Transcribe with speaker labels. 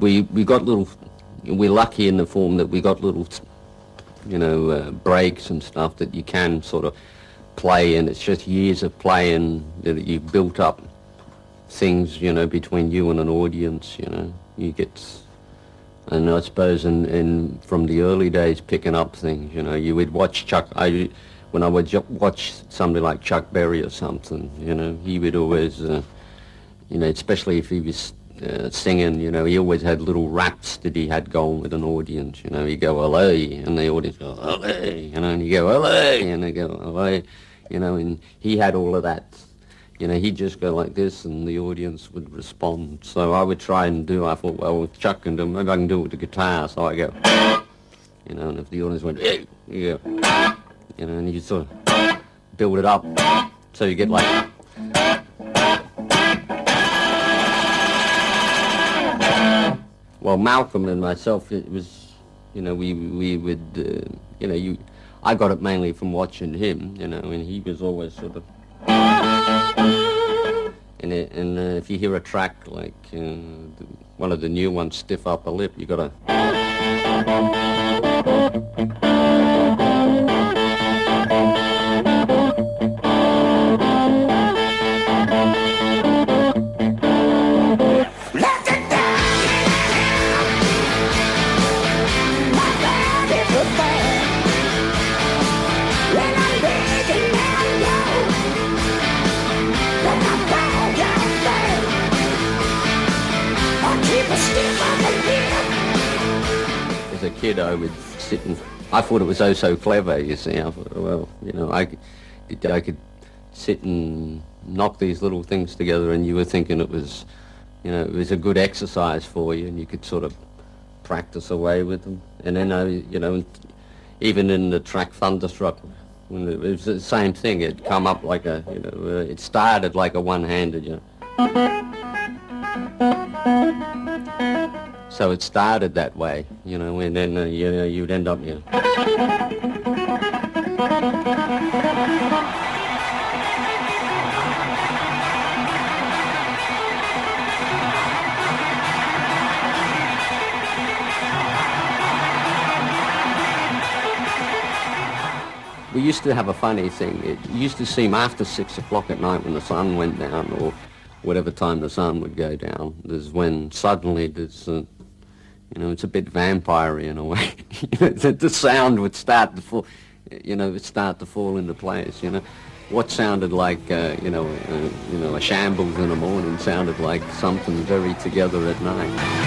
Speaker 1: we got little. We're lucky in the form that we got little, breaks and stuff that you can sort of play, and it's just years of playing that you built up things, between you and an audience. You get, and I suppose in from the early days picking up things, you would watch when I would watch somebody like Chuck Berry or something, he would always, especially if he was singing, he always had little raps that he had going with an audience, he'd go, LA, and the audience go, LA, and you go, LA, and they go, LA, and he had all of that. He'd just go like this, and the audience would respond. So I would try and I thought, well, if Chuck can do it, maybe I can do it with the guitar. So I go, and if the audience went, hey, you go, and you sort of build it up. So you get like, well, Malcolm and myself, it was, we would, I got it mainly from watching him, and he was always sort of, and if you hear a track like one of the new ones, Stiff Upper Lip, you got to. As a kid, I would sit and I thought it was oh so clever. You see, I thought, well, I could sit and knock these little things together, and you were thinking it was, it was a good exercise for you, and you could sort of practice away with them. And then even in the track Thunderstruck, when it was the same thing. It'd come up like a, it started like a one-handed, So it started that way, and then, you'd end up, We used to have a funny thing. It used to seem after 6 o'clock at night when the sun went down, or whatever time the sun would go down, there's when suddenly there's, it's a bit vampire-y in a way. The sound would start to fall, into place. What sounded like, a shambles in the morning sounded like something very together at night.